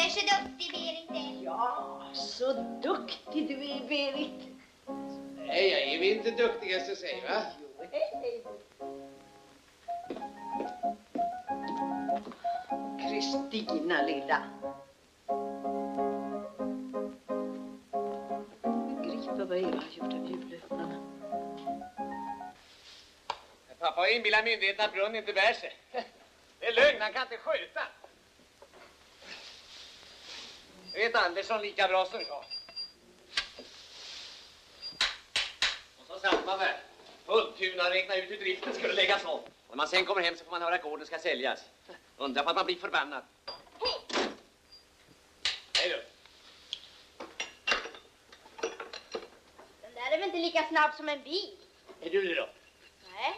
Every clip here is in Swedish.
är så duktig, Berit. Ja, så duktig du är, Berit. Nej, jag är inte duktigast att säga, va? Hej. Kristina, lilla. Begripa vad Eva har gjort av julöppnarna. Pappa har inbillat myndigheterna att Brunn inte bär sig. Det är lögn, han kan inte skjuta. Det vet Andersson lika bra som jag. Och så satt man där. Fulltuna räkna ut hur driften skulle läggas om. När man sen kommer hem så får man höra att gården ska säljas. Undrar på att man blir förbannad. Hej du. Den där är väl inte lika snabb som en bil? Är du det då? Nej.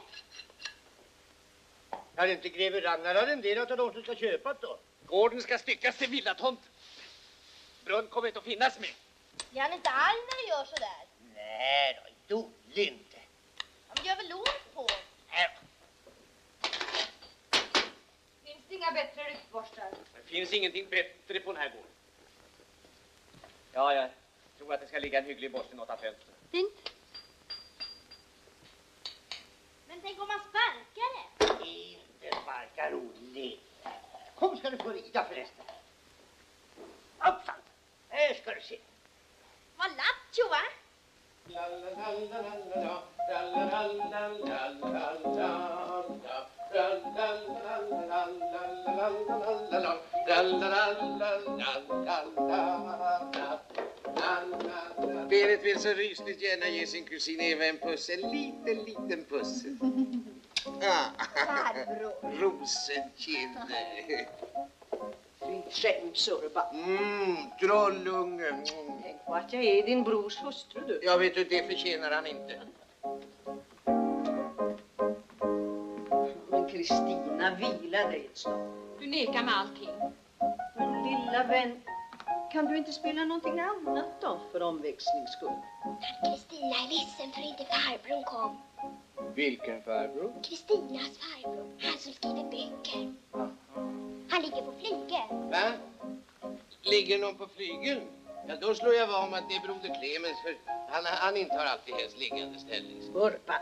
Har inte greve Ragnar arrenderat av de som ska köpa det då? Gården ska styckas till villatomt. Brunn kommer inte att finnas med. Det är han inte all när du gör sådär. Nej då, dåligt inte. Han gör väl ont på. Finns det inga bättre ryktborstar? Det finns ingenting bättre på den här gården. Ja, jag tror att det ska ligga en hygglig borst i något av fönstren. Fint. Men tänk om man sparkar det? Inte sparkar roligt. Kom ska du få rida förresten. Hoppsan, här ska du se. Vad lattjo, va? Berit vill så rysligt gärna ge sin kusin Eva en puss. En liten puss. Farbror. Rosenkind. Skäms, Urban. Trollunge. Tänk på att jag är din brors hustru, du. Jag vet du, det förtjänar han inte. Men Kristina, vila dig ett slag. Du nekar med allting. Men lilla vän, kan du inte spela någonting annat då för omväxlings skull? Kristina är ledsen för inte farbror kom. Vilken farbror? Kristinas farbror. Han som skriver böcker. Han ligger på flygeln. Va? Ligger någon på flygeln? Ja, då slår jag vad om att det är broder Clemens, för han intar alltid helst liggande ställning. Urban.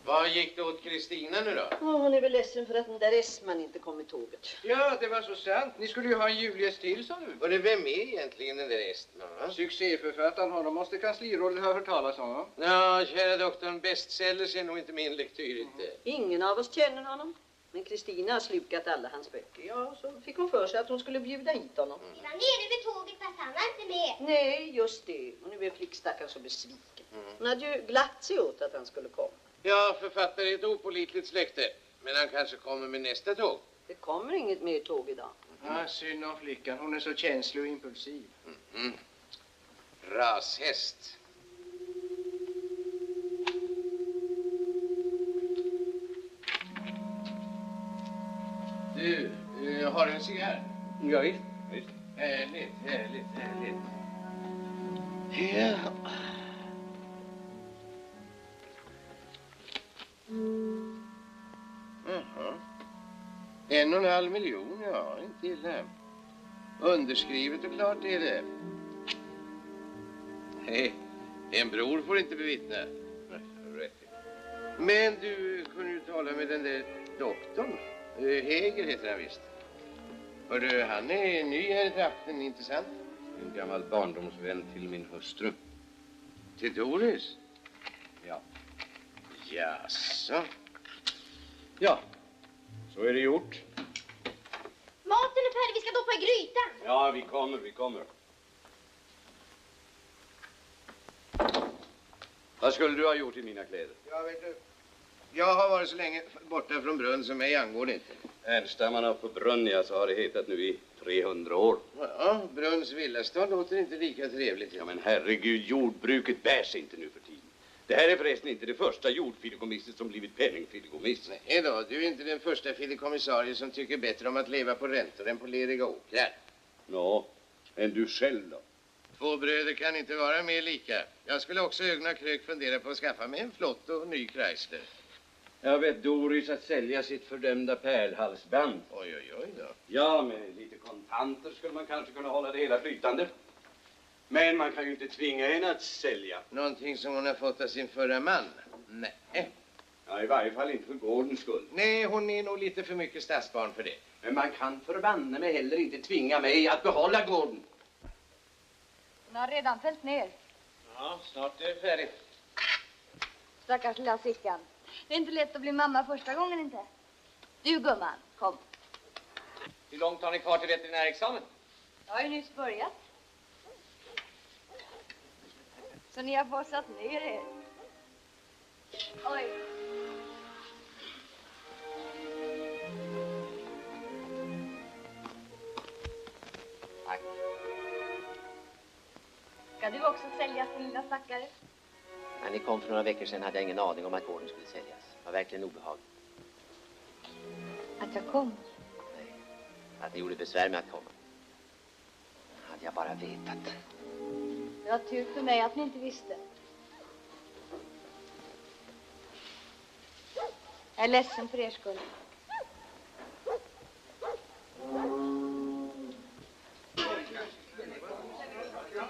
Vad gick det åt Kristina nu då? Hon är väl ledsen för att den där Esman inte kom i tåget. Ja, det var så sant. Ni skulle ju ha en julgäst till, sa du. Och det, vem är egentligen den där Estman, va? Succéförfattaren, honom måste kanslirollen ha hört talas om. Ja, kära doktorn, bestsellers är nog inte min lektyr inte. Ingen av oss känner honom. Men Kristina har slukat alla hans böcker. Ja, så fick hon för sig att hon skulle bjuda hit honom. Vi var nere vid tåget fast han var inte med. Nej, just det. Och nu är flickstackaren så besviken. Hon hade ju glatt sig åt att han skulle komma. Ja, författare är ett opålitligt släkte. Men han kanske kommer med nästa tåg. Det kommer inget mer tåg idag. Ja, synd om flickan. Hon är så känslig och impulsiv. Rashäst. Du, har du en cigarr? Ja, visst. Härligt. Ja. Jaha. 1,5 miljon, ja, inte illa. Underskrivet och klart är det. Nej, en bror får inte bevittna. Rätt. Men du kunde ju tala med den där doktorn. Häger heter han visst. Hörru, han är ny här i trakten, inte sant? En gammal barndomsvän till min hustru. Till Doris? Ja. Jaså? Ja, så är det gjort. Maten är färdig, vi ska doppa i grytan. Ja, vi kommer. Vad skulle du ha gjort i mina kläder? Ja, vet du. Jag har varit så länge borta från Brunn som mig angår det inte. Ärnstammarna på Brunnia, så har det hetat nu i 300 år. Ja, Brunns villastad låter inte lika trevligt. Ja, men herregud, jordbruket bär sig inte nu för tiden. Det här är förresten inte det första jordfideikommisset som blivit penningfideikommiss. Nej då, du är inte den första fideikommissarie som tycker bättre om att leva på räntor än på lediga åkrar. Nå, men du själv då? Två bröder kan inte vara mer lika. Jag skulle också ögna krök fundera på att skaffa mig en flott och ny Chrysler. Jag vet Doris att sälja sitt fördömda pärlhalsband. Oj, oj, oj då. Ja, med lite kontanter skulle man kanske kunna hålla det hela flytande. Men man kan ju inte tvinga henne att sälja. Någonting som hon har fått av sin förra man? Nej. Ja, i varje fall inte för gårdens skull. Nej, hon är nog lite för mycket stadsbarn för det. Men man kan förbanne mig heller inte tvinga mig att behålla gården. Hon har redan fällt ner. Ja, snart är det färdigt. Stackars lilla Sickan. Det är inte lätt att bli mamma första gången inte. Du gumman, kom. Hur långt har ni kvar till veterinärexamen? Jag har ju nyss börjat. Så ni har bossat ner er. Oj. Tack. Ska du också säljas din lilla stackare? När ni kom för några veckor sedan hade jag ingen aning om att gården skulle säljas. Det var verkligen obehagligt. Att jag kom? Nej, att ni gjorde besvär med att komma. Hade jag bara vetat. Det var tur för mig att ni inte visste. Jag är ledsen för er skull.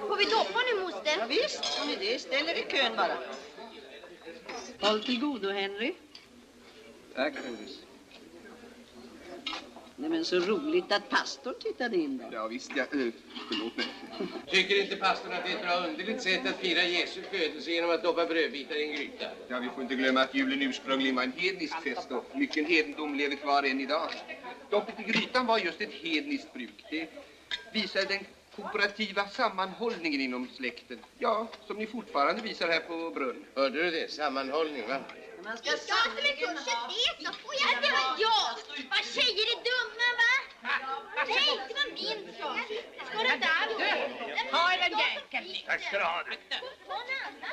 Får vi doppa nu, moster? Ja, visst, om ni det. Ställer i kön bara. Håll till godo, Henry. Tack, Doris. Nej, men så roligt att pastorn tittade in då. Ja, visst, förlåt mig. Tycker inte pastorn att det är ett bra underligt sätt att fira Jesu födelse genom att doppa brödbitar i en gryta? Ja, vi får inte glömma att julen ursprungligen var en hednisk fest och mycken hedendom lever kvar än idag. Doppet i grytan var just ett hedniskt bruk. Det visar den kooperativa sammanhållningen inom släkten. Ja, som ni fortfarande visar här på brunn. Hörde du det? Sammanhållning, va? Man ska Jag sa som en kurs det, så får jag det var jag. Vad tjejer är dumma, va? Nej, det var min sak. Ska det inte alls? Ta er en jäkel. Tack ska du ha. Ta en annan där.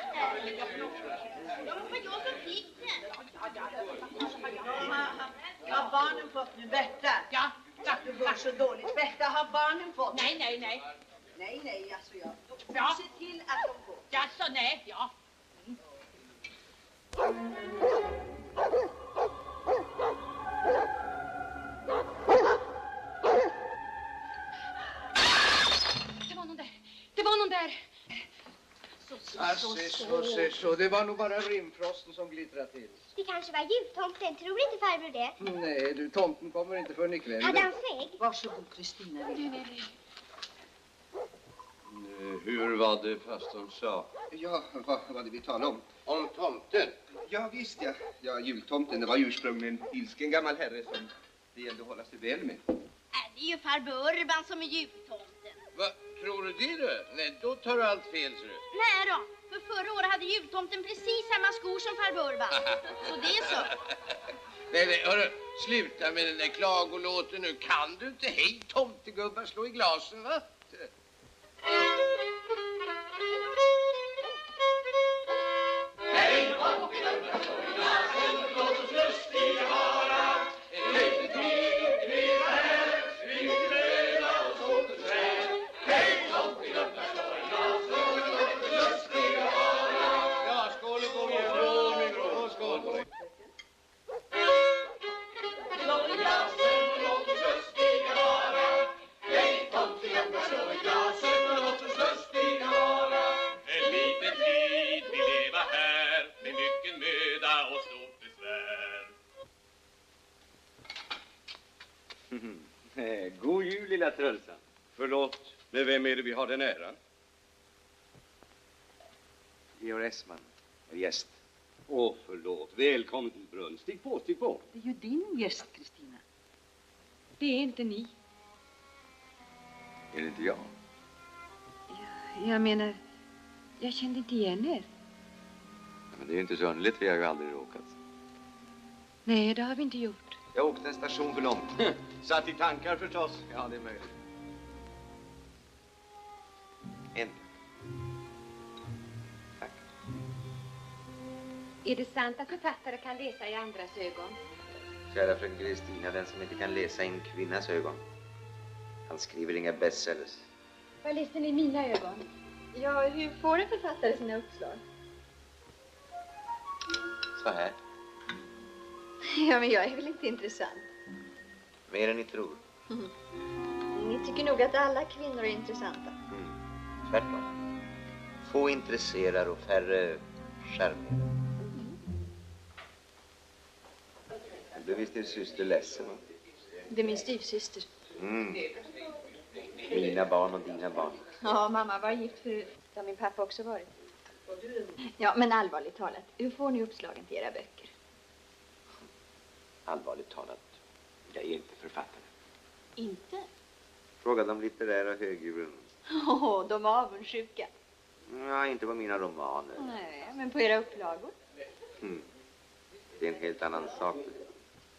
Ja, men vad jag som fick den. Har barnen fått nu, Berta? Ja, Du går så dåligt. Berta, har barnen fått? nej, nej, nej. Nej, alltså jag. Ja. Se till att de får. Ja, så nej, ja. Det var någon där. Det var någon där. Så. Det var nog bara rimfrosten som glittrade till. Det kanske var jultomten, tror inte farbror det? Nej, du, tomten kommer inte förrän ikväll. Hade han skägg? Varsågod, Kristina. Hur var det pastorn sa? Ja, vad var det vi talade om? Om tomten. Ja, visst, ja. Ja, jultomten, det var ursprungligen en ilsken gammal herre som det gällde att hålla sig väl med. Det är ju farbror Urban som är jultomten. Vad tror du det du? Nej, då tar du allt fel, ser du. Nej då, för förra året hade jultomten precis samma skor som farbror Urban. Så det är så. Nej, hörru, sluta med den där klagolåten nu. Kan du inte? Hej, tomtegubbar, slå i glasen, va? Ja, skål på mig. Skål, min bror. Skål på dig. En liten tid vi leva här med mycket möda och stort besvär. God jul, lilla Trölsan. Förlåt, men vem är det vi har den äran? Georg Essman, gäst. Åh, förlåt. Välkommen till brunn. Stig på, stig på. Det är ju din gäst, Kristina. Det är inte ni. Är det inte jag? Jag menar, jag kände inte igen er. Men det är ju inte så underligt, vi har ju aldrig råkat. Nej, det har vi inte gjort. Jag åkte en station för långt. Satt i tankar förstås. Ja, det är möjligt. En. Tack. Är det sant att författare kan läsa i andras ögon? Kära fröken Kristina, den som inte kan läsa i en kvinnas ögon. Han skriver inga bestsellers. Vad läste ni i mina ögon? Ja, hur får en författare sina uppslag? Så här. Ja, men jag är väl inte intressant. Mer än ni tror. Ni tycker nog att alla kvinnor är intressanta. Tvärtom. Få intresserar och färre charmerar. Du blev visst din syster ledsen, va? Det är min styvsyster. Mina barn och dina barn. Ja, mamma var gift förut. Det har min pappa också varit. Ja, men allvarligt talat. Hur får ni uppslagen till era böcker? Allvarligt talat, jag är inte författare. Inte? Fråga de litterära högdjuren. De är avundsjuka. Ja, inte på mina romaner. Nej, men på era upplagor. Det är en helt annan sak.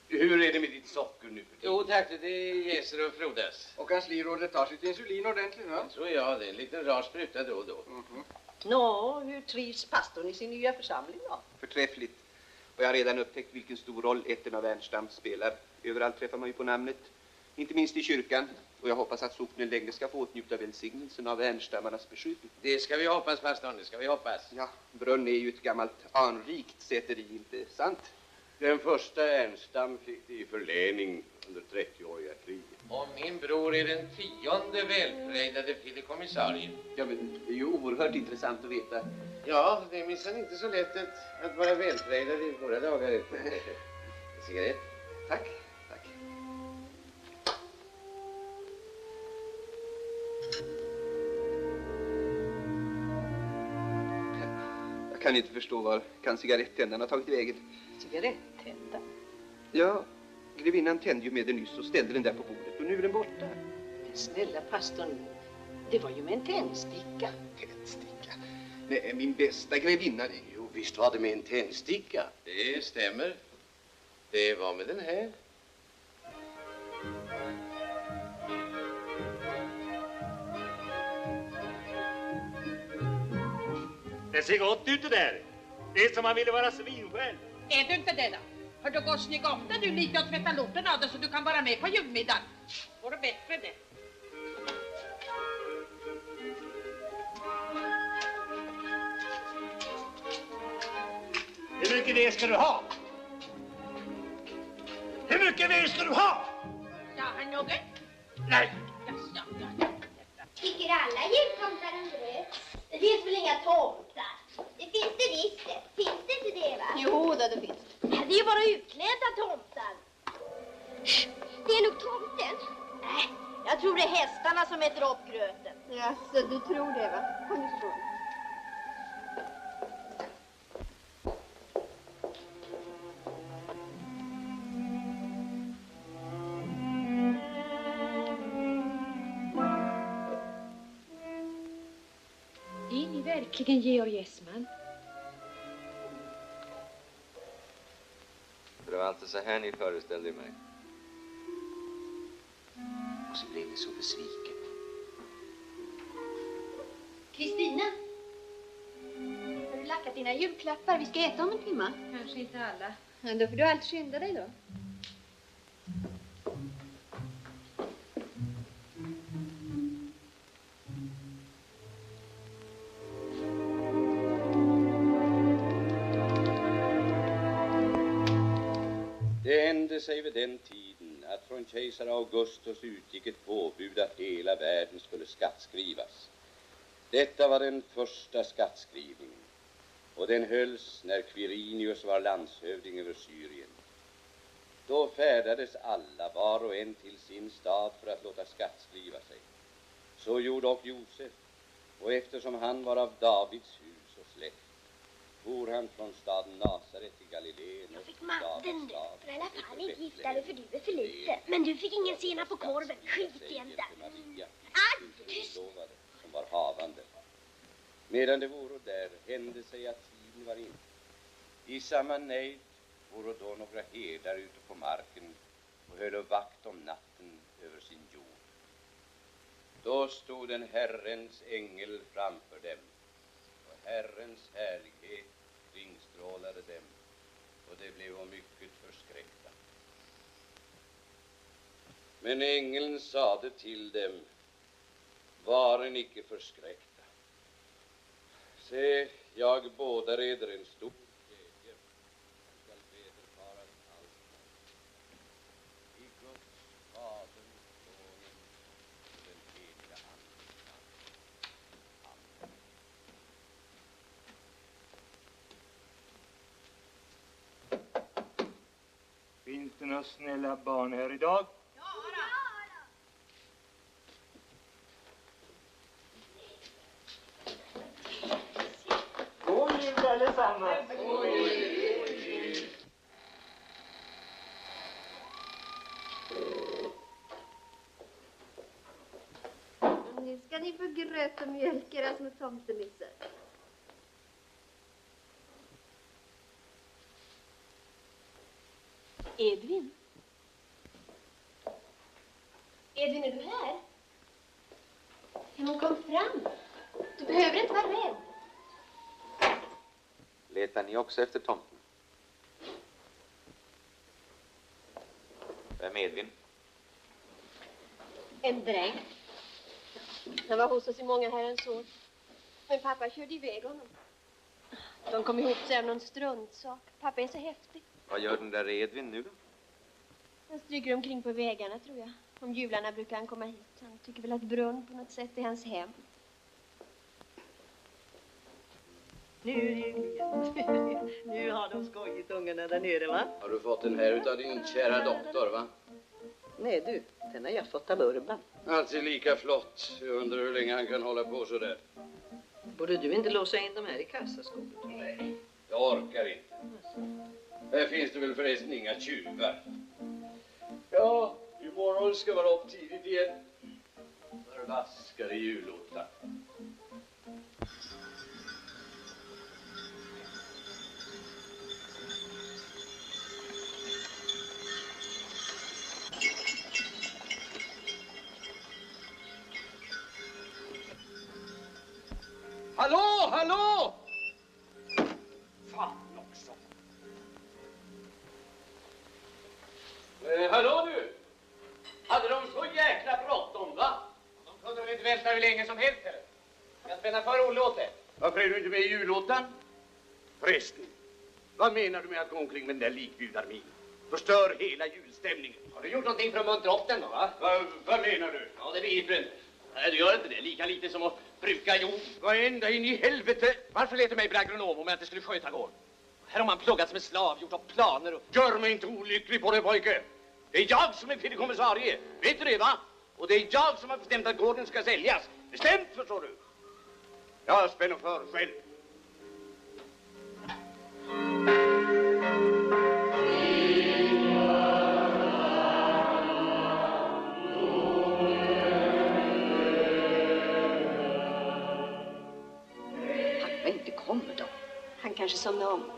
Hur är det med ditt socker nu för tiden? Jo tack, det jäser och frodas. Och kanslirådet tar sitt insulin ordentligt, va? Så ja, det är en liten rar spruta då och då. Nå, hur trivs pastorn i sin nya församling då? Förträffligt. Och jag har redan upptäckt vilken stor roll ätten av Ernstam spelar. Överallt träffar man ju på namnet. Inte minst i kyrkan. Och jag hoppas att socknen länge ska få åtnjuta välsignelsen av Ernstammarnas beskydd. Det ska vi hoppas, pastorn, det ska vi hoppas. Ja, Brunn är ju ett gammalt anrikt säteri, inte sant? Den första Ernstam fick det i förläning under 30-åriga kriget. Och min bror är den 10:e välfrejdade fideikommissarien. Ja, men det är ju oerhört intressant att veta. Ja, det är minsann inte så lätt att vara välfrejdad i våra dagar. En cigarett? Tack, tack. Jag kan inte förstå var kan cigarettändan har tagit vägen. Cigarettända? Ja, grevinnan tände ju med den nyss och ställde den där på bordet och nu är den borta. Men snälla pastorn, det var ju med en tändsticka. Tändsticka? Nej, min bästa grevinna. Jo, visst var det med en tändsticka. Det stämmer. Det var med den här. Det ser gott ut det där. Det är som man ville vara svinsjäl. Är du inte det då? Hör du, gå och snygga upp dig du lite och tvätta lorten av dig så du kan vara med på julmiddagen. Får det bättre det. Hur mycket ved ska du ha? Hur mycket ved ska du ha? Ja, herr Nugget. Nej. Ja. Tycker alla jultomtar om bröd? Det finns väl inga tomtar? Det finns det visst det. Finns det inte det, va? Jo, då, det finns. Det är ju bara utklädda tomtar. Det är nog tomten. Nej, jag tror det är hästarna som äter upp gröten. Jaså, du tror det, va? Kom nu så. Är ni verkligen Georg Essman? Det var inte så här ni föreställde mig. Och så blev ni så besviken. Kristina? Har du lackat dina julklappar? Vi ska äta om en timme. Kanske inte alla. Ja, då får du allt skynda dig då. Det hände sig vid den tiden att från kejsar Augustus utgick ett påbud att hela världen skulle skattskrivas. Detta var den första skattskrivningen och den hölls när Quirinius var landshövding över Syrien. Då färdades alla var och en till sin stad för att låta skattskriva sig. Så gjorde och Josef, och eftersom han var av Davids hus och släkt for han från staden Nasaret i Galileen. Jag fick den där för alla fall inte gifta dig för du är för lite. Men du fick ingen sena på korven. Skit i den där. Tyst! Som var havande. Medan det vore där hände sig att tiden var in. I samma nejd vore då några herdar ute på marken och höll vakt om natten över sin jord. Då stod en Herrens ängel framför dem, och Herrens härlighet kringstrålade dem, och de blev mycket förskräckta. Men ängeln sade till dem: varen icke förskräckta. Se, jag bådar eder en stor glädje, som skall vederfaras allt inte några snälla barn här idag? God jul allesammans! Nu ska ni få gröt och mjölk, era små tomtenissar. Edvin? Edvin, är du här? Ja, men kom fram. Du behöver inte vara rädd. Letar ni också efter tomten? Vem är Edvin? En dräng. Han var hos oss i många herrans år. Men pappa körde iväg honom. De kom ihop sig av någon struntsak. Pappa är så häftig. Vad gör den där Edvin nu då? Han stryker omkring på vägarna, tror jag. Om jularna brukar han komma hit. Han tycker väl att brunn på något sätt är hans hem. Nu har de skojigt ungarna där nere, va? Har du fått den här utav din kära doktor, va? Nej du, den har jag fått av Urban. Alltid lika flott. Jag undrar hur länge han kan hålla på så där. Borde du inte låsa in dem här i kassaskåpet? Nej, jag orkar inte. Här finns det väl förresten inga tjuvar. Ja, imorgon ska vara upp tidigt igen. Förvaskade julottar. Hallå, hallå! Fan också. Hallå du! Hade de så jäkla bråttom, va? De kunde väl inte vänta hur länge som helst, eller? Jag spänner för Olle. Varför är du inte med i julottan? Förresten, vad menar du med att gå omkring med den där likbjudarmin? Förstör hela julstämningen. Har du gjort någonting för att muntra upp den då, va? Vad menar du? Ja, det begriper du inte. Nej, du gör inte det. Lika lite som att bruka jord. Vad ända in i helvete? Varför lät du mig bli agronom om jag inte skulle sköta gården? Här har man pluggat som en slav, gjort upp planer och... Gör mig inte olycklig på det, pojke. Det är jag som är fideikommissarie. Vet du det, va? Och det är jag som har bestämt att gården ska säljas. Bestämt, förstår du. Jag spänner för själv. Pappa inte kommer då. Han kanske somnar om.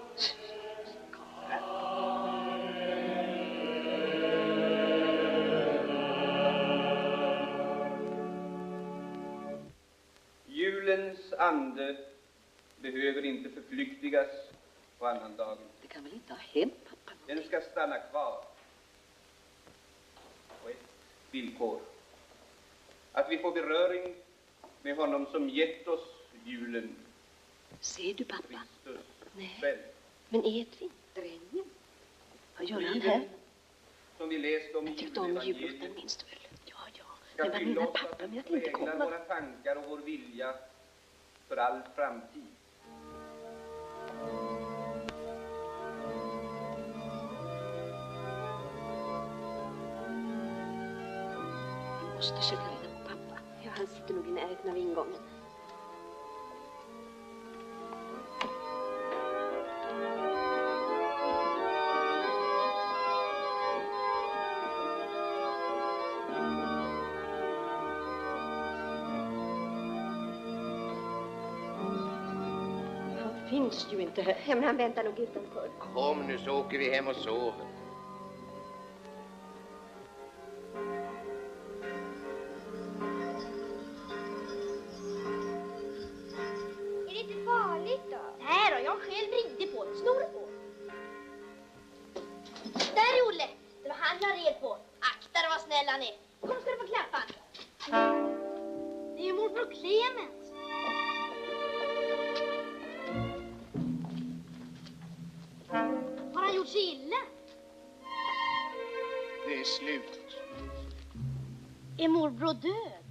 Julens ande behöver inte förflyktigas på annandagen. Det kan väl inte ha hänt, pappa? Den ska stanna kvar. På ett villkor. Att vi får beröring med honom som gett oss julen. Ser du, pappa? Kristus Nej. själv. Men Edvin, drängen. Vad gör han här? Som vi läst om i Jag tyckte om julottan, minns du väl? Ja. Men vad menar pappa med att inte komma? våra tankar och vår vilja för all framtid. Vi måste söka reda på pappa. Ja, han sitter nog i närheten av ingången. Finns ju inte här. Ja, men han väntar nog utanför. Kom nu så åker vi hem och sover. Är det inte farligt då? Nej då, jag har själv ridit på det. Snor på. Där är Olle. Det var han jag red på. Akta dig vad snäll han är. Kom ska du få klappa. Det är ju morbror Clemens. Har han gjort sig illa? Det är slut. Är morbror död?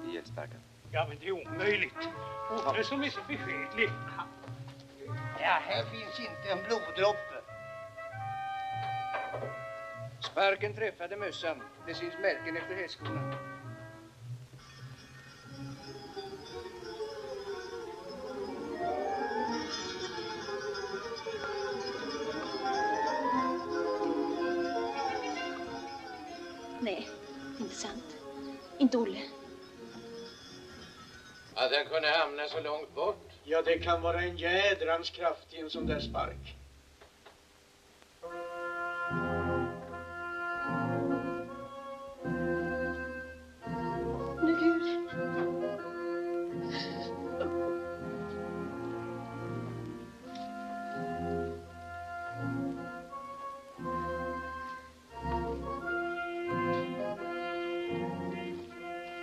Ihjälsparkad. Ja, men det är omöjligt. Olle som är så beskedlig. Ja, här finns inte en bloddroppe. Sparken träffade mössan. Det syns märken efter hästskorna. Nej, inte sant. Inte Olle. Att den kunde hamna så långt bort. Ja, det kan vara en jädrans kraft i en sån där spark. Nu Gud.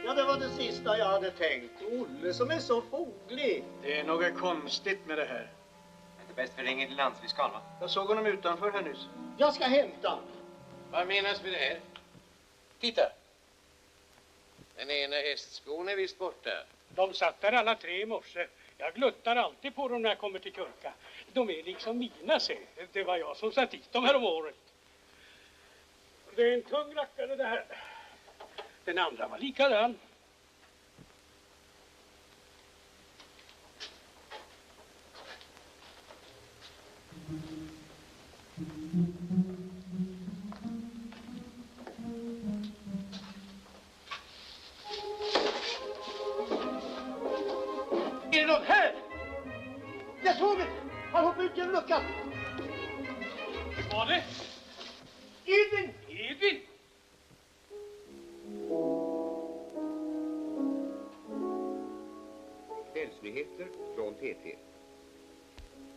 Ja, det var det sista jag hade tänkt. Olle som är så foglig. Det är något konstigt med det här. Det är inte bäst vi ringer till landsfiskal, va? Jag såg honom utanför här nyss. Jag ska hämta. Vad menas med det här? Titta. Den ena hästskon är visst borta. De satt där alla tre i morse. Jag gluttar alltid på dem när jag kommer till Kurka. De är liksom mina, se. Det var jag som satt dit dem här om året. Det är en tung rackare det här. Den andra var likadan. Är det någon här? Jag såg det! Han hoppade ut genom luckan. Var det? Edvin! Edvin! Kvällsnyheter från TT.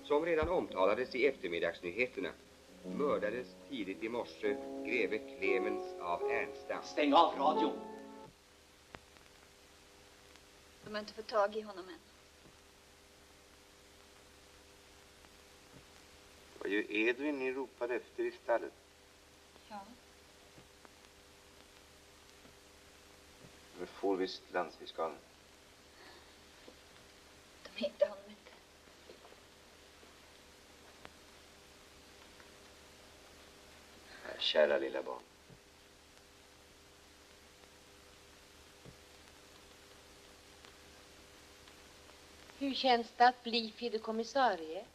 Som redan omtalades i eftermiddagsnyheterna mördades tidigt i morse greve Clemens av Ernstam. Stäng av radion. De har inte fått tag i honom än. Det var ju Edvin ni ropade efter i stallet. Ja. Men får visst landsfiskalen. De hittade honom inte. Kära lilla barn. Hur känns det att bli fideikommissarie?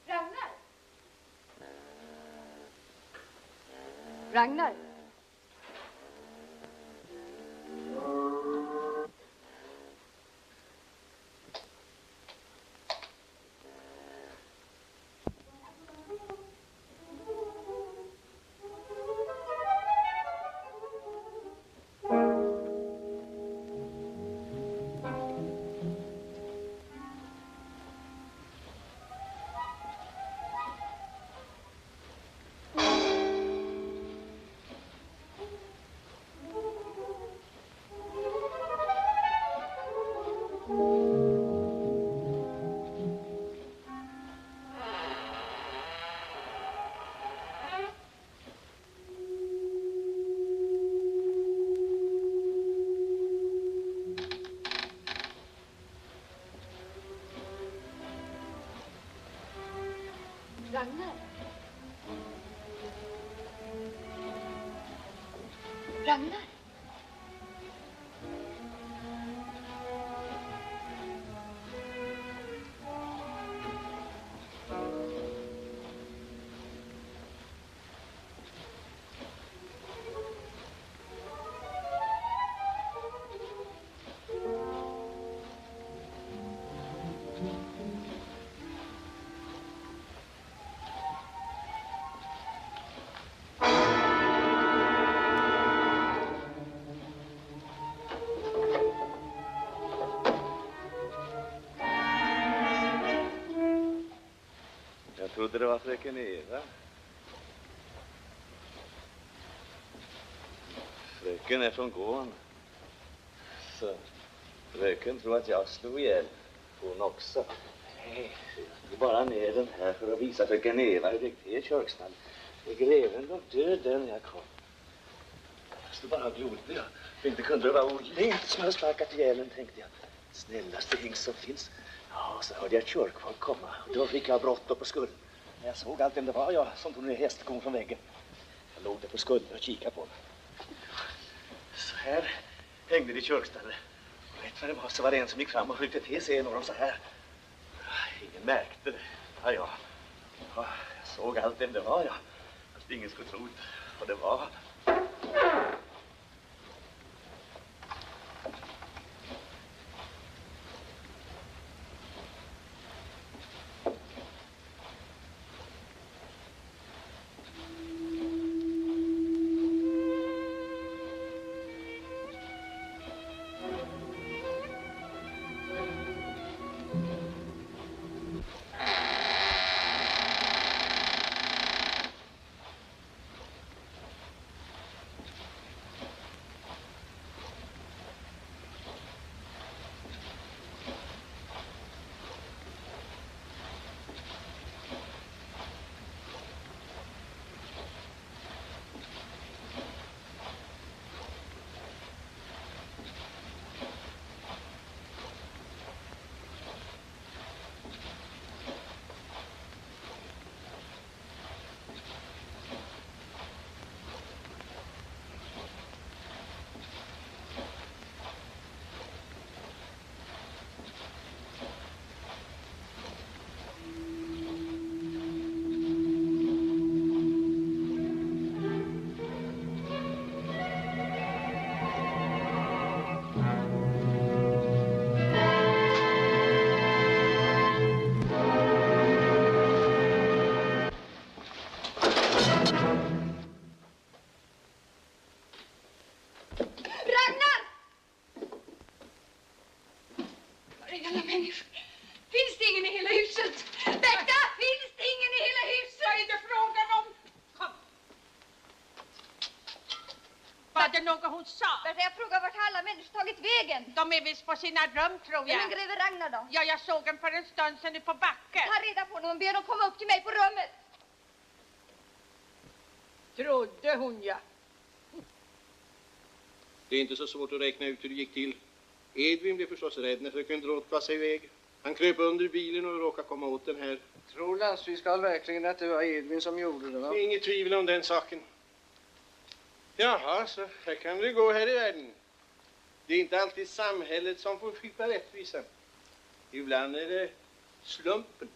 Ragnar! Ragnar! Ragnar! Ragnar! Jag trodde det var fröken Eva. Fröken är från gården. Så fröken tror att jag slog ihjäl hon också. Nej, jag tog bara ner den här för att visa för Geneva hur det är kyrkstall. Greven låg död där när jag kom. Jag stod bara och glodde. Inte kunde det vara Olle som hade sparkat ihjäl den, tänkte jag. Snällaste hingst som finns. Ja, så hörde jag kyrkfolk komma. Då fick jag bråttom på skulden. När jag såg allt vem det var jag som tog ner hästskon från väggen. Jag låg där på skulden och kikade på mig. Så här hängde det i kyrkstallet. Och rätt vad det var så var det en som gick fram och ryckte till sig en av dem så här. Ingen märkte det. Ja, jag såg allt vem det var jag. Fast ingen skulle tro vad det var. Jag frågar vart alla människor tagit vägen. De är visst på sina rum, tror jag. Men greve Ragnar då? Ja, jag såg dem för en stund sedan på backen. Ta reda på dem och be dem komma upp till mig på rummet. Trodde hon, ja. Det är inte så svårt att räkna ut hur det gick till. Edvin blev förstås rädd när fröken Drott var sig iväg. Han kröp under bilen och råkade komma åt den här. Tror landsfiskal verkligen att det var Edvin som gjorde det, va? Det är inget tvivel om den saken. Jaha, så här kan det gå här i världen. Det är inte alltid samhället som får skipa rättvisa. Ibland är det slumpen.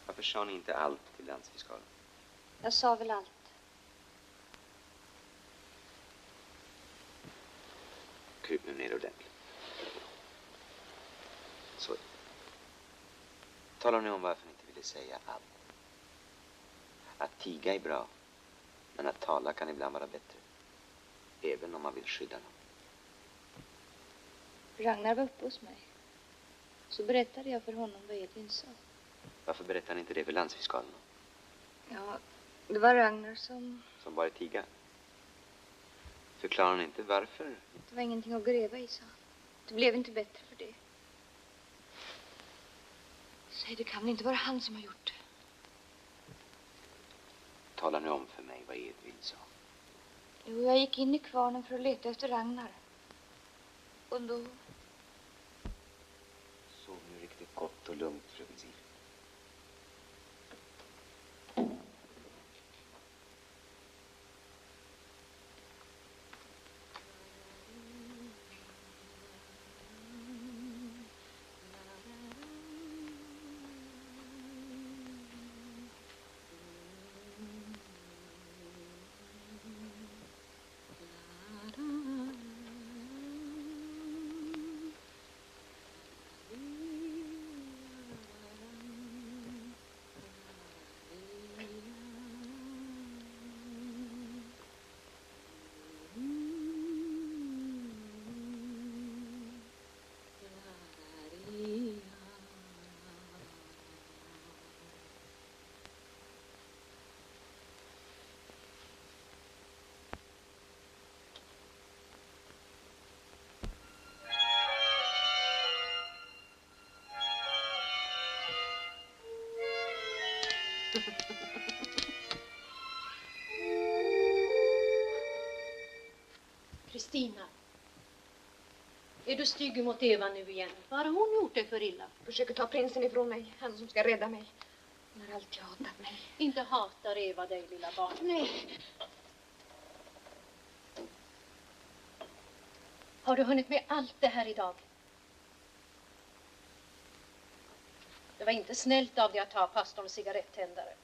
Varför sa ni inte allt till landsfiskalen? Jag sa väl allt. Kryp nu ner ordentligt. Så. Tala nu om varför ni inte ville säga allt. Att tiga är bra, Men att tala kan ibland vara bättre. Även om man vill skydda dem. Ragnar var uppe hos mig. Så berättade jag för honom vad Edvin sa. Varför berättar ni inte det för landsfiskalen? Ja, det var Ragnar som... Som bara tiga. Förklarar ni inte varför? Det var ingenting att gräva i, sa han. Det blev inte bättre för det. Säg, det kan väl inte vara han som har gjort det? Tala nu om för mig vad Edvin sa. Jo, jag gick in i kvarnen för att leta efter Ragnar. Och då... Sov nu riktigt gott och lugnt, fröken Sif. Kristina, är du stygg mot Eva nu igen? Vad har hon gjort dig för illa? Försöker ta prinsen ifrån mig, han som ska rädda mig. Hon har alltid hatat mig. Inte hatar Eva dig, lilla barn. Nej. Har du hunnit med allt det här idag? Det var inte snällt av dig att ta pastorns cigarettändare.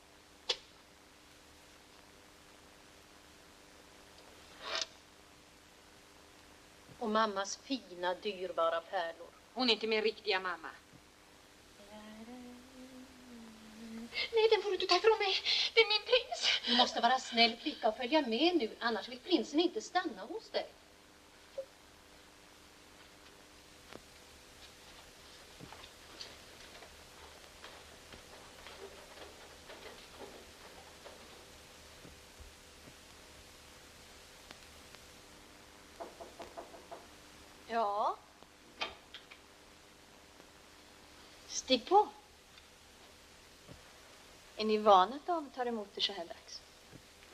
Och mammas fina, dyrbara pärlor. Hon är inte min riktiga mamma. Nej, den får du inte ta ifrån mig. Det är min prins. Du måste vara snäll flicka och följa med nu. Annars vill prinsen inte stanna hos dig. Ja. Stig på. Är ni vana att de tar emot er så här dags?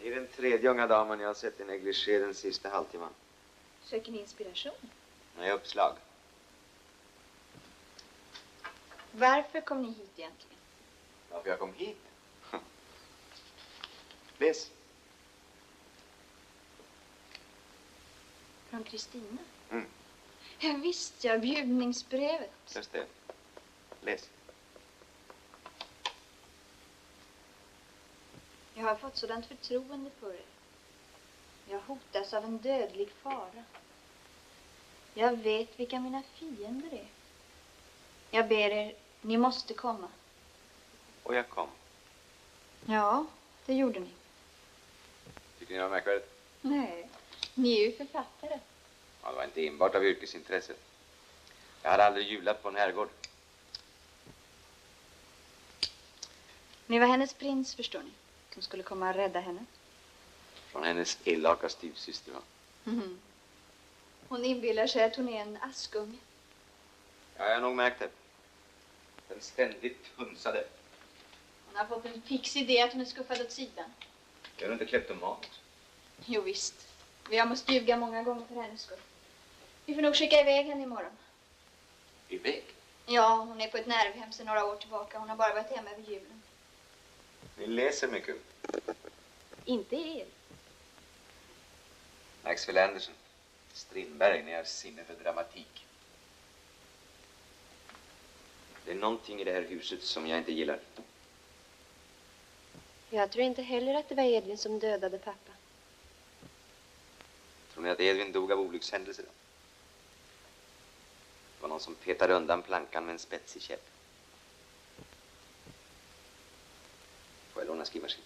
Det är den tredje unga damen jag har sett i negligé den sista halvtimman. Söker ni inspiration? Nej, uppslag. Varför kom ni hit egentligen? Varför jag kom hit? Läs. Från Kristina? Mm. Ja, visst, ja, bjudningsbrevet. Just det. Läs. Jag har fått sådant förtroende för er. Jag hotas av en dödlig fara. Jag vet vilka mina fiender är. Jag ber er, ni måste komma. Och jag kom. Ja, det gjorde ni. Tycker ni det var märkvärdigt? Nej, ni är ju författare. Ja, det var inte enbart av yrkesintresse. Jag hade aldrig julat på en herrgård. Ni var hennes prins, förstår ni. Som skulle komma och rädda henne. Från hennes elaka styvsyster, va? Mm. Hon inbillar sig att hon är en askunge. Ja, jag har nog märkt det. Den ständigt hunsade. Hon har fått en fix idé att hon är skuffad åt sidan. Är du inte kleptomat? Jo, visst. Vi har måste ljuga många gånger för hennes skull. Vi får nog skicka iväg henne imorgon. Iväg? Ja, hon är på ett nervhem sedan några år tillbaka. Hon har bara varit hemma över julen. Ni läser mycket. Inte er. Maxwell Anderson. Strindberg, ni har sinne för dramatik. Det är någonting i det här huset som jag inte gillar. Jag tror inte heller att det var Edvin som dödade pappa. Tror ni att Edvin dog av olyckshändelse då? Det var någon som petade undan plankan med en spetsig käpp. Får jag låna skrivmaskin?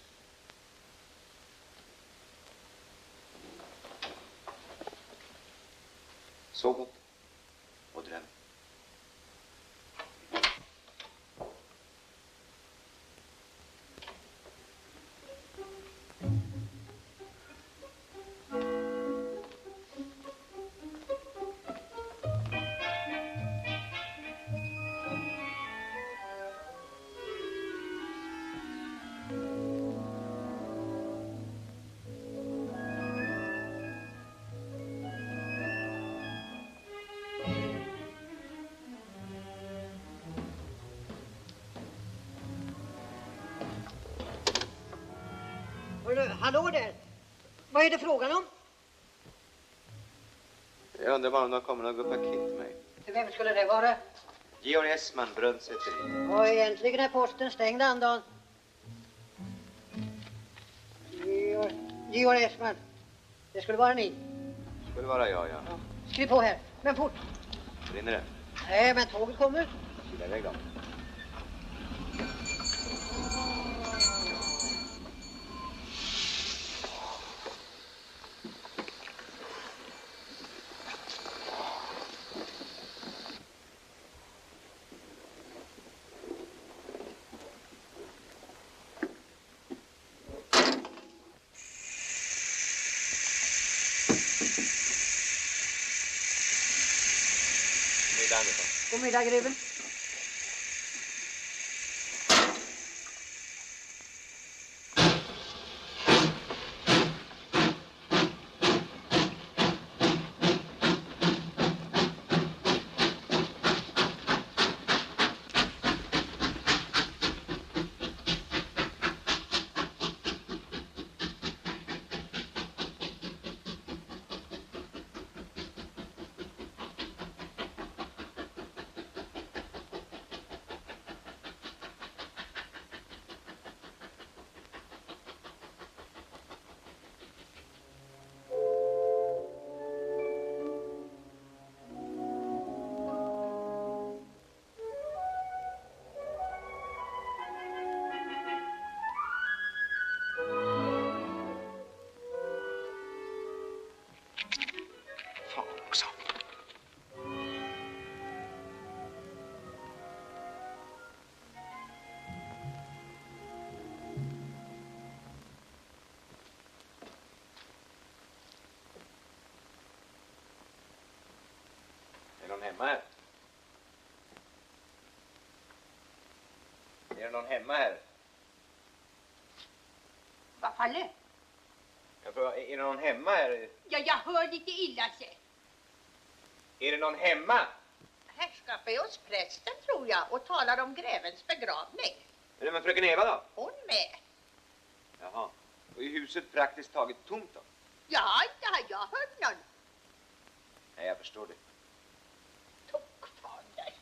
Sov gott och dröm. Hallå där! Vad är det frågan om? Jag undrar bara om det kommer något paket till mig. Till vem skulle det vara? Georg Essman, Brunnssätteri. Och egentligen är posten stängd andan. Georg Essman. Det skulle vara ni. Skulle vara jag, ja. Skriv på här, men fort. Rinner det? Nej, men tåget kommer. Kila iväg då. God middag, greven. Är någon hemma här? Är det någon hemma här? Vad faller? Jag frågar, är det någon hemma här? Ja, jag hör lite illa sig. Är det någon hemma? Herrskap är hos prästen, tror jag, och talar om grevens begravning. Är det med fröken Eva då? Hon med. Jaha. Och är huset praktiskt taget tomt då? Ja, inte har jag hört någon. Nej, jag förstår det. Tokfader.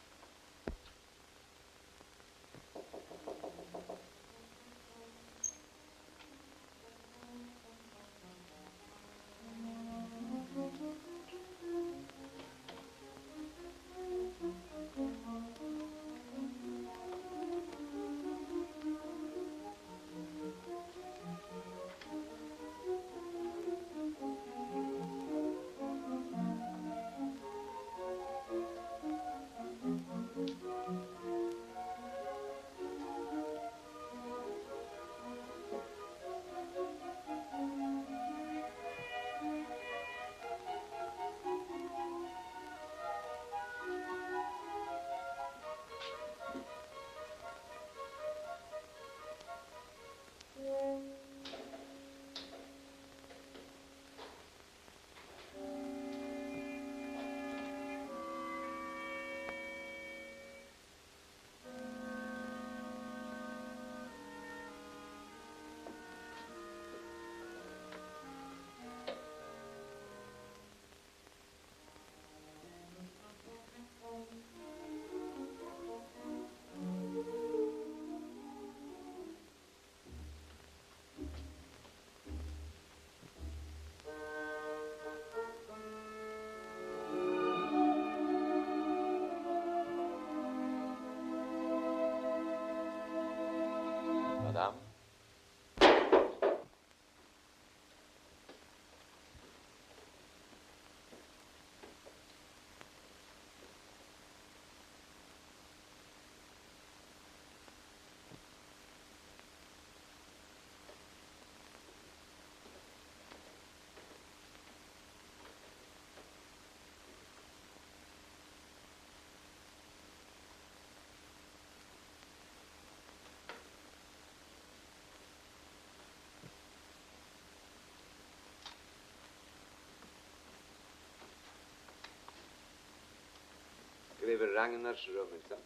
greve Ragnars rum, inte sant?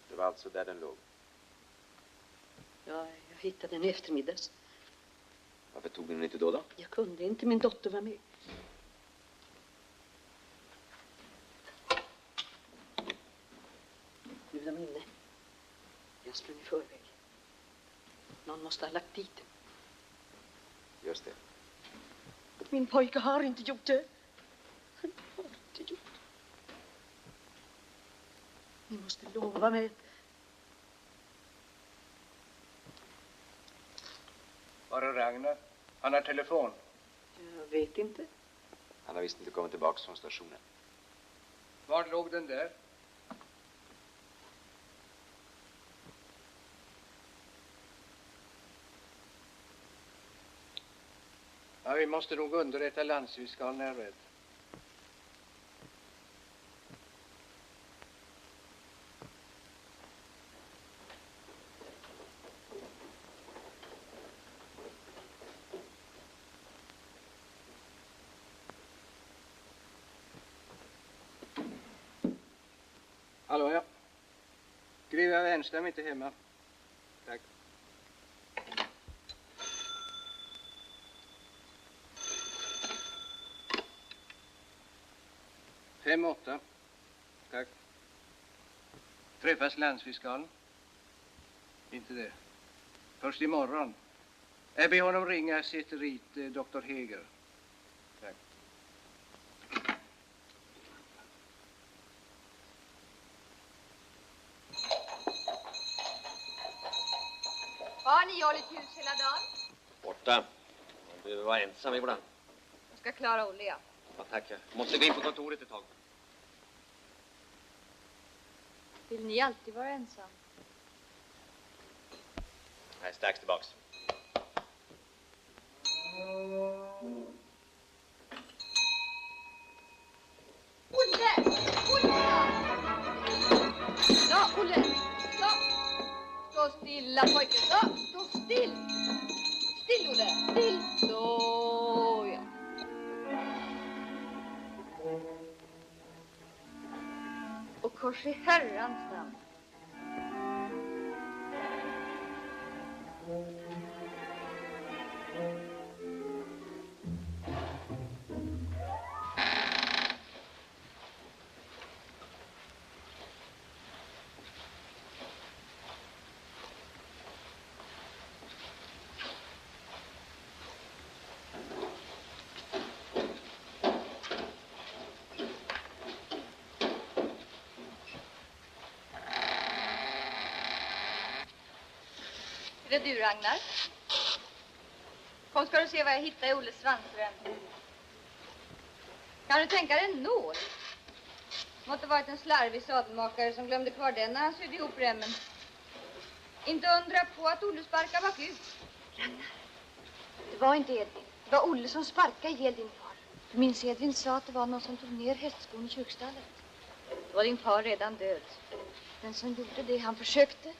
Det var alltså där den låg. Ja, jag hittade den i eftermiddags. Varför tog den inte då? Jag kunde inte, min dotter var med. Nu är de inne. Jag sprang i förväg. Någon måste ha lagt dit den. Just det. Min pojke har inte gjort det. Han har inte gjort det. Ni måste lova mig. Var är Ragnar? Han har telefon. Jag vet inte. Han har visst inte kommit tillbaka från stationen. Var låg den där? Ja, vi måste nog underrätta landsfiskalen, är jag rädd. Hallå, ja. Greve Wernström inte hemma. Tack. Fem, 8. Tack. Träffas landsfiskalen? Inte det. Först imorgon. Jag ber honom ringa sätterit doktor Heger. Tack. Har ni hållit hus hela dagen? Borta. Man behöver vara ensam ibland. Jag ska klara Olle, ja. Ja, tack. Jag måste gå in på kontoret ett tag. Vill ni alltid vara ensam? Jag är strax tillbaks. Olle! Olle! Ja, Olle! Ja. Stå stilla, pojke. Ja, stå still. Still, Olle. Still. Så, ja. Och kors i herrans namn. Är det du, Ragnar? Kom ska du se vad jag hittar i Olles svansrem. Kan du tänka dig en nål? Måtte varit en slarvig sadelmakare som glömde kvar den när han sydde ihop remmen. Inte undra på att Olle sparkar bakut. Ragnar, det var inte Edvin. Det var Olle som sparkade ihjäl din far. Du minns Edvin sa att det var någon som tog ner hästskon i kyrkstallet. Då var din far redan död. Den som gjorde det, han försökte.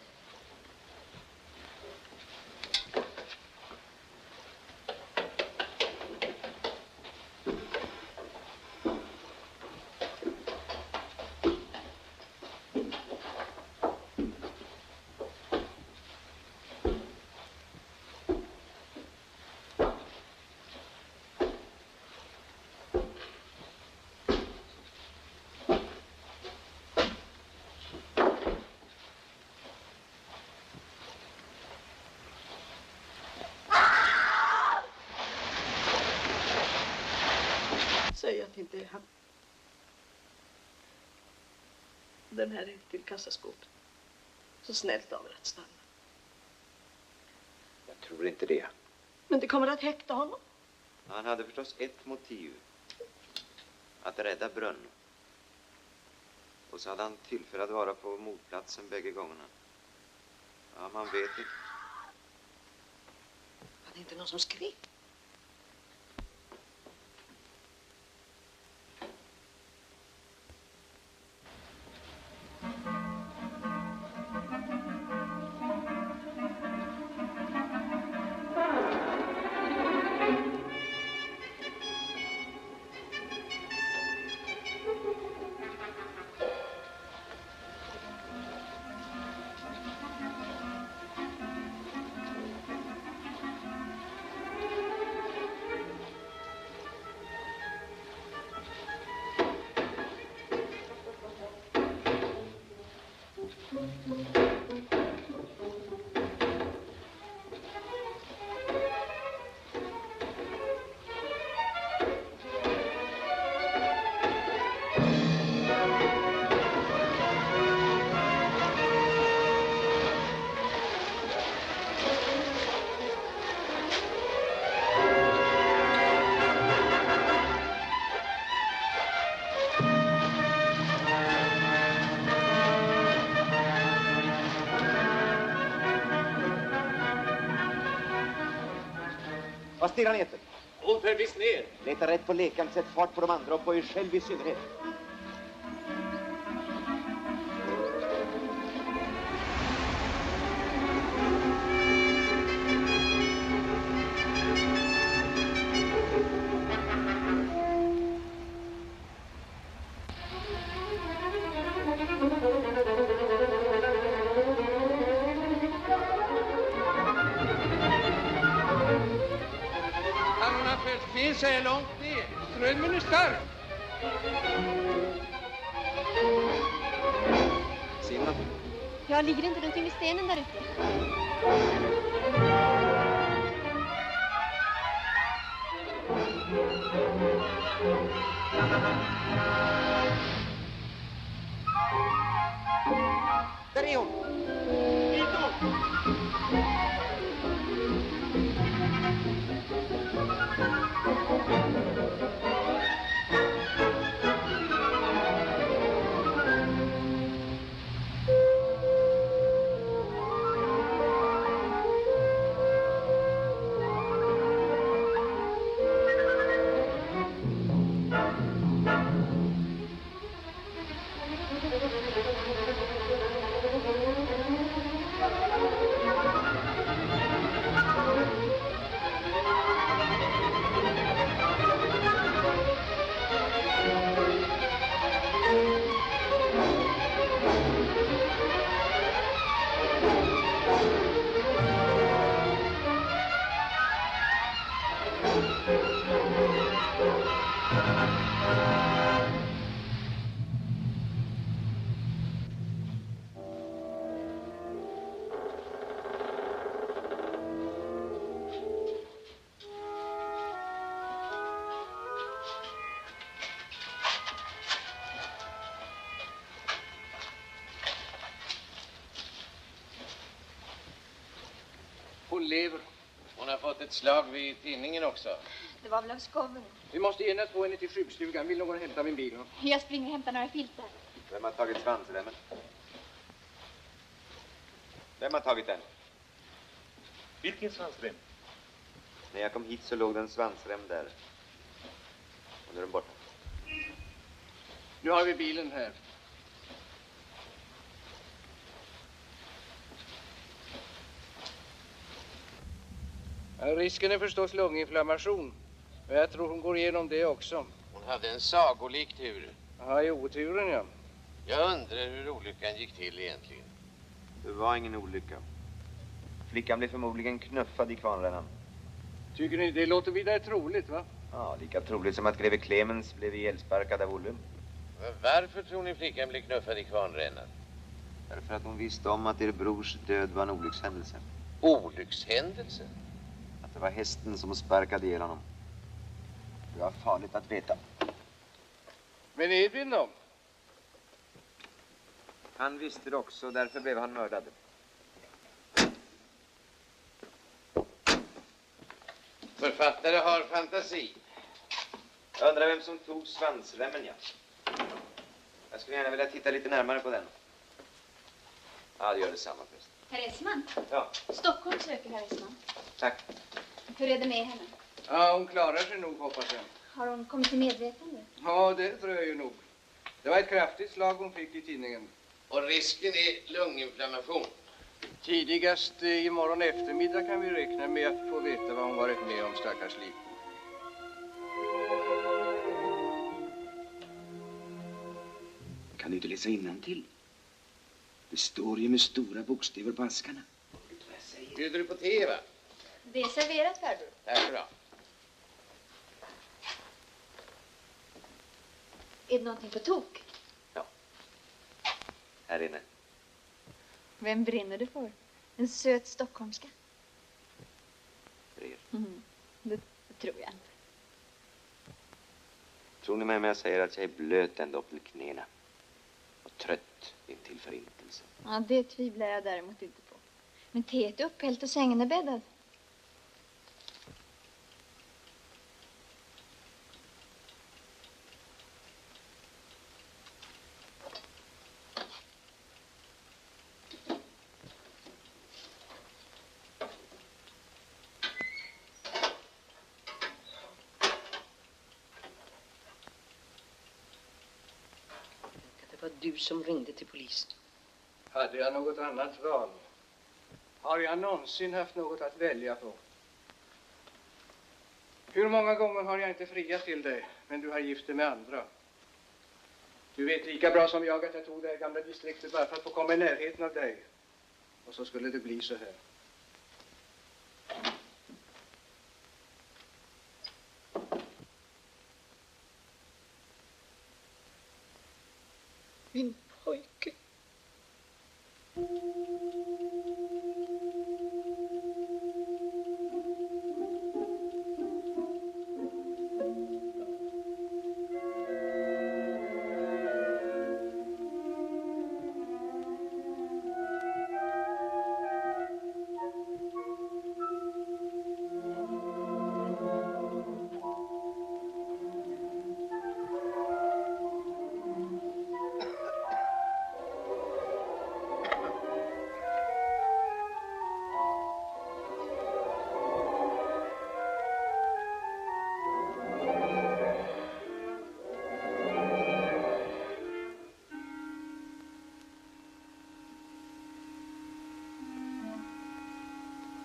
Säg att inte är han. Den här är till kassaskåpet. Så snällt av er att stanna. Jag tror inte det. Men det kommer att häkta honom. Han hade förstås ett motiv. Att rädda brunn. Och så hade han tillfälle att vara på mordplatsen bägge gångerna. Ja, man vet inte. Var det inte någon som skrev? Vad stirrar ni efter? Hon föll visst ner. Leta rätt på lekan, sätt fart på de andra och på er själv i synnerhet. Fel så här långt ner. Strömmen är stark. Ser man? Ja, ligger inte någonting vid stenen där ute? Där är hon! Hon lever. Hon har fått ett slag vid tinningen också. Det var väl av skoven. Vi måste genast få henne till sjukstugan. Vill någon hämta min bil? Jag springer och hämtar några filtar. Vem har tagit svansremmen? Vem har tagit den? Vilken svansrem? När jag kom hit så låg den svansrem där. Och nu är den borta. Nu har vi bilen här. Ja, risken är förstås lunginflammation. Men jag tror hon går igenom det också. Hon hade en sagolik tur. Ja, i oturen, ja. Jag undrar hur olyckan gick till egentligen. Det var ingen olycka. Flickan blev förmodligen knuffad i kvarnrännan. Tycker ni det låter vidare troligt, va? Ja, lika troligt som att greve Clemens blev ihjälsparkad av Olle. Men varför tror ni flickan blev knuffad i kvarnrännan? Därför att hon visste om att er brors död var en olyckshändelse. Olyckshändelse? Att det var hästen som sparkade ihjäl honom. Det var farligt att veta. Men Edvin då? Han visste det också, därför blev han mördad. Författare har fantasi. Jag undrar vem som tog svansremmen, ja. Jag skulle gärna vilja titta lite närmare på den. Ja, det gör detsamma förresten. Herr Esman? Ja. Stockholm söker herr Esman. Tack. Hur är det med henne? Ja, hon klarar sig nog, hoppas jag. Har hon kommit till medvetande? Ja, det tror jag ju nog. Det var ett kraftigt slag hon fick i tidningen. Och risken är lunginflammation. Tidigast imorgon eftermiddag kan vi räkna med att få veta vad hon varit med om, stackars liv. Kan du inte läsa innantill? Det står ju med stora bokstäver på askarna. Bjuder du på te, va? Det är serverat, farbror. Tack så bra. Är det någonting på tok? Här inne. Vem brinner du för? En söt stockholmska? För er. Det tror jag inte. Tror ni mig om jag säger att jag är blöt ända upp till knäna? Och trött intill förintelse. Ja, det tvivlar jag däremot inte på. Men teet är upphällt och sängen är bäddad. Det var du som ringde till polisen. Hade jag något annat val? Har jag någonsin haft något att välja på? Hur många gånger har jag inte friat till dig, men du har gift dig med andra? Du vet lika bra som jag att jag tog det här gamla distriktet bara för att få komma i närheten av dig. Och så skulle det bli så här. Min pojke.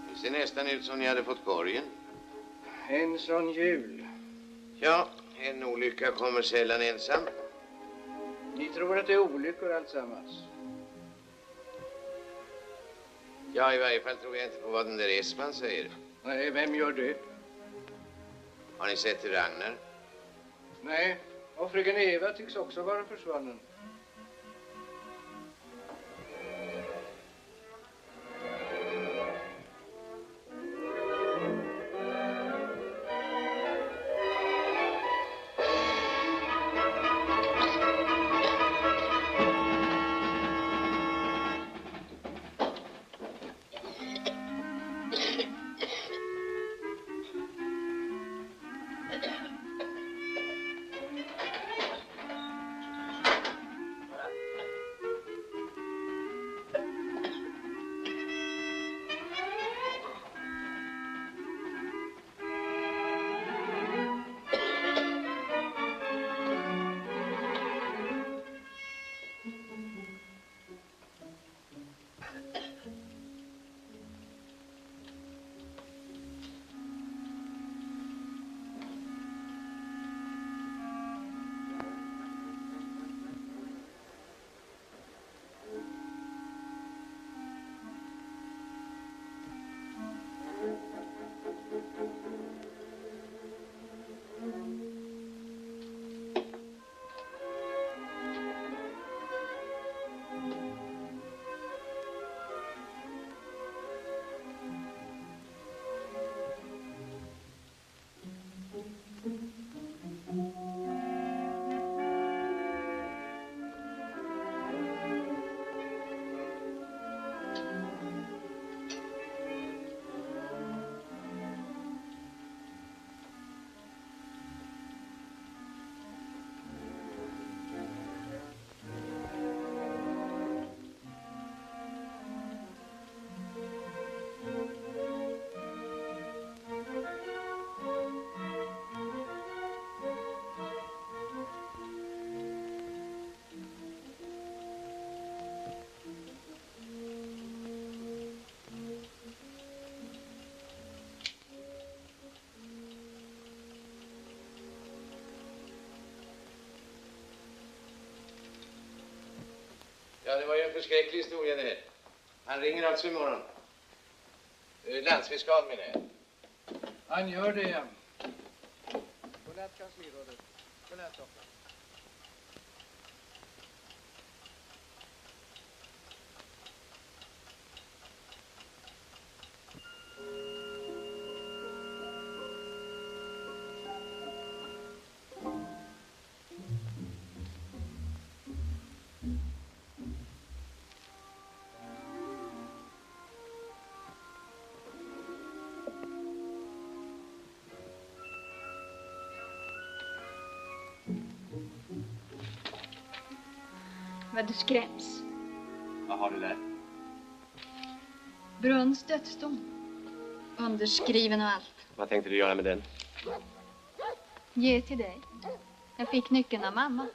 Det ser nästan ut som ni hade fått korgen. En sån jul. Ja, en olycka kommer sällan ensam. Ni tror att det är olyckor alltsammans? Ja, i varje fall tror jag inte på vad den där Esman säger. Nej, vem gör det? Har ni sett till Ragnar? Nej, och fröken Eva tycks också vara försvunnen. Ja, det var ju en förskräcklig historia det här. Han ringer alltså imorgon. Landsfiskal menar jag. Han gör det, ja. Godnatt, kanslirådet. Godnatt, Topplan. Vad du skräms. Vad har du där? Brunns dödsdom. Underskriven och allt. Vad tänkte du göra med den? Ge till dig. Jag fick nyckeln av mamma.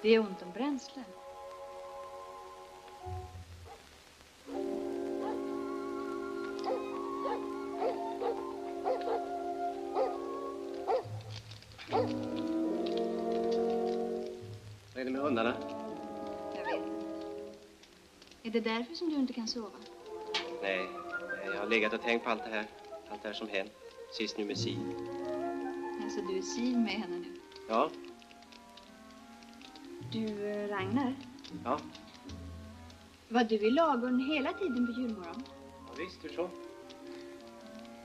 Det är ont om bränsle. Vad är det med hundarna? Jag vet inte. Är det därför som du inte kan sova? Nej, jag har legat och tänkt på allt det här. Allt det här som hänt. Sist nu med Siv. Alltså, du är Siv med henne nu. Ja, Du, Ragnar. ja. Var du i ladugården hela tiden på julmorgon? Ja visst, hur så?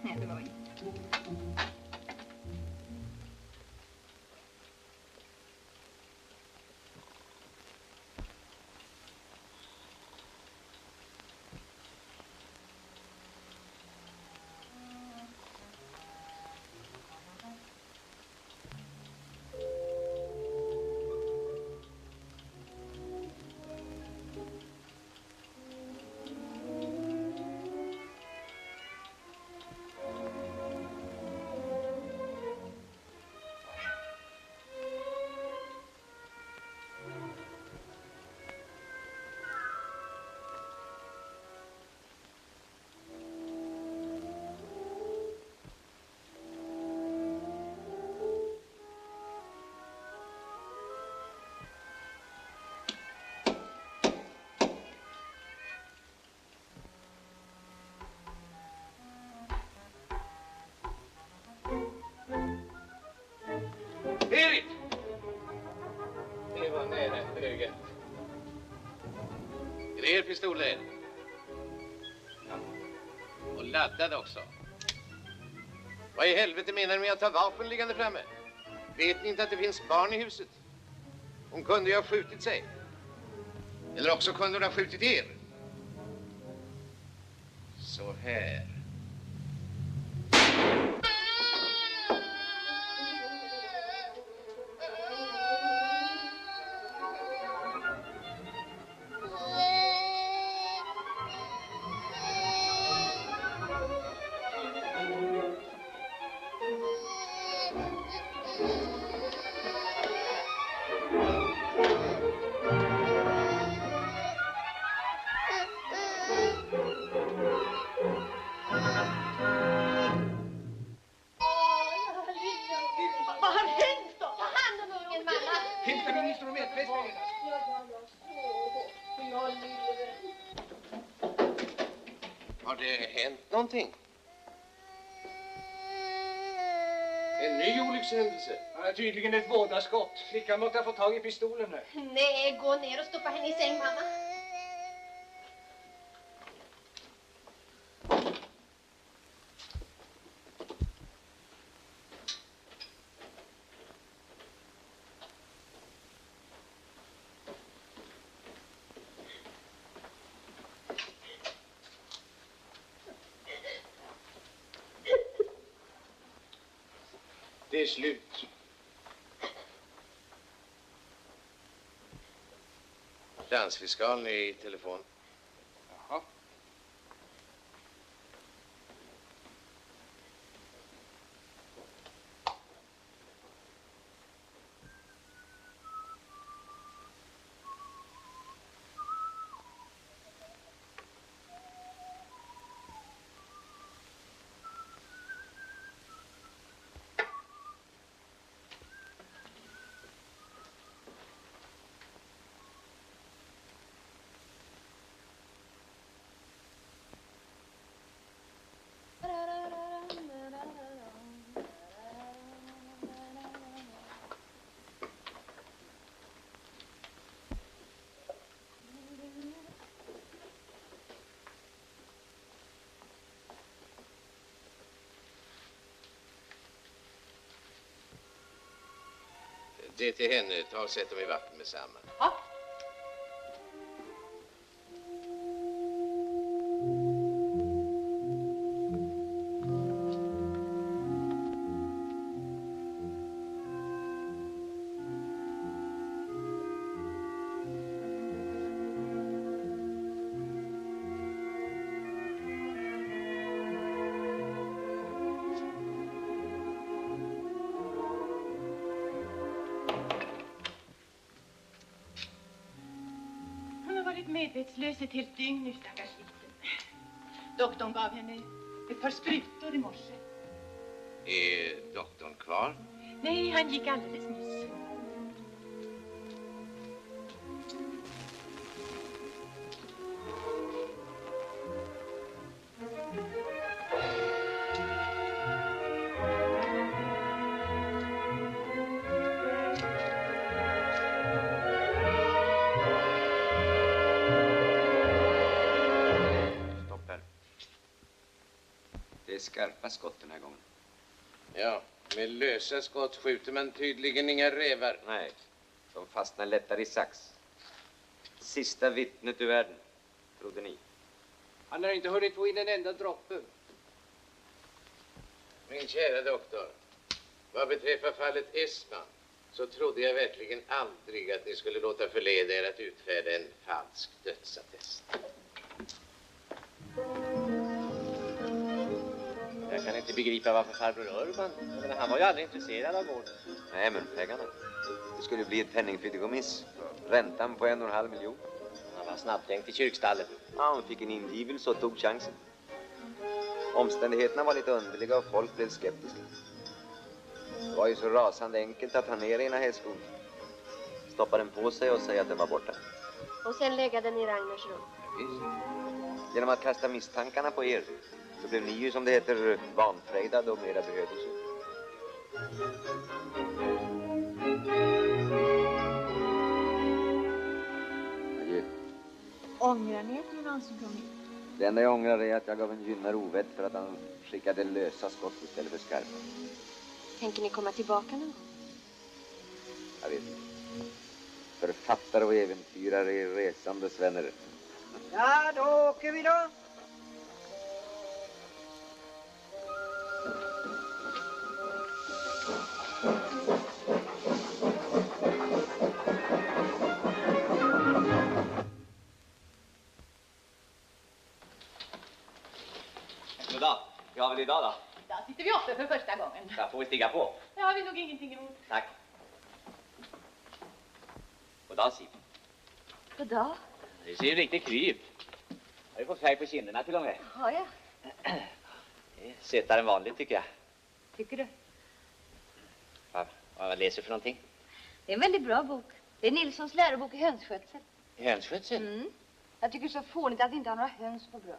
Nej, det var inte. Berit! Det var nära ögat. Är det er pistoler? Ja. Och laddad också. Vad i helvete menar ni med att ha vapen liggande framme? Vet ni inte att det finns barn i huset? Hon kunde ju ha skjutit sig. Eller också kunde hon ha skjutit er. Så här. Vad har hänt då? Ta hand om ungen, mamma. Hämta min instrumentväska genast. Har det hänt någonting? En ny olyckshändelse? Ja, tydligen ett vådaskott. Flickan måste ha fått tag i pistolen nu. Nej, gå ner och stoppa henne i säng, mamma. Det är slut. Landsfiskalen är i telefon. Jaha. Det till henne. Ta och sätt dem i vatten med samma. Ja. varit medvetslös ett helt dygn nu, stackars liten. Doktorn gav henne ett par sprutor i morse. Är doktorn kvar? Nej, han gick alldeles nyss. Det är skarpa skott den här gången. Ja, med lösa skott skjuter man tydligen inga rävar. Nej, de fastnar lättare i sax. Sista vittnet i världen, trodde ni. Han har inte hunnit få in en enda droppe. Min kära doktor, vad beträffar fallet Esman så trodde jag verkligen aldrig att ni skulle låta förleda er att utfärda en falsk dödsattest. Jag kan inte begripa varför farbror Urban, men han var ju aldrig intresserad av gården. Nej, men pengarna. Det skulle bli ett penningfideikommiss. Räntan på 1,5 miljon. Han var snabbtänkt i kyrkstallet. Ja, han fick en ingivelse och tog chansen. Omständigheterna var lite underliga och folk blev skeptiska. Det var ju så rasande enkelt att ta ner ena hästskon, stoppa den på sig och säga att den var borta. Och sen lägga den i Ragnars rum. Visst. Genom att kasta misstankarna på er så blev ni ju, som det heter, vanfrejdad och mera behövdes. Adjö. Ångrar ni att ni någonsin kom hit? Det enda jag ångrar är att jag gav en gynnare ovett för att han skickade lösa skott istället för skarpa. Tänker ni komma tillbaka någon gång? Jag vet. Författare och äventyrare är resandes vänner. Ja, då åker vi då. Goddag. Vi har väl idag då? Idag sitter vi uppe för första gången. Där får vi stiga på. Det har vi nog ingenting emot. Tack. Goddag, Siv. Goddag. Det ser ju riktigt kry ut. Har du fått färg på kinderna till och med? Har jag? Det är sötare än vanligt, tycker jag. Tycker du? Vad läser du för någonting? Det är en väldigt bra bok. Det är Nilssons lärobok i hönskötsel. I hönskötsel? Mm. Jag tycker så fånigt att vi inte har några höns på bröd.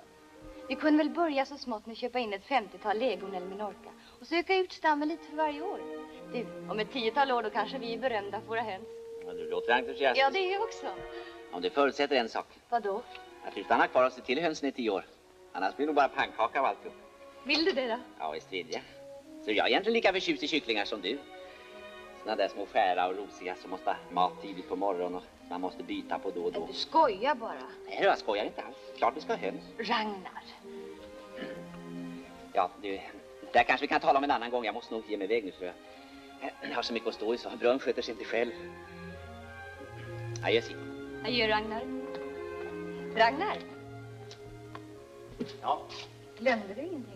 Vi kunde väl börja så smått med att köpa in ett 50-tal legon eller Minorca och söka ut stammen lite för varje år. Du, om ett 10-tal år då kanske vi är berömda för våra höns. Ja, du låter entusiastisk. Ja, det är jag också. Om det förutsätter en sak. Vadå? Att du stannar kvar och ser till hönsen i 10 år. Annars blir det nog bara pannkaka av alltihop. Vill du det då? Ja, visst vill jag. Så jag är egentligen lika förtjust i kycklingar som du. Såna där små skära och rosiga som måste ha mat tidigt på morgonen och man måste byta på då och då. Du skojar bara. Nej, jag skojar inte alls. Klart vi ska ha höns. Ragnar. Ja, du, där kanske vi kan tala om en annan gång. Jag måste nog ge mig iväg nu, tror jag. Jag har så mycket att stå i så Brunn sköter sig inte själv. Adjö, Siv. Adjö, Ragnar. Ragnar? Ja? Glömde du ingenting?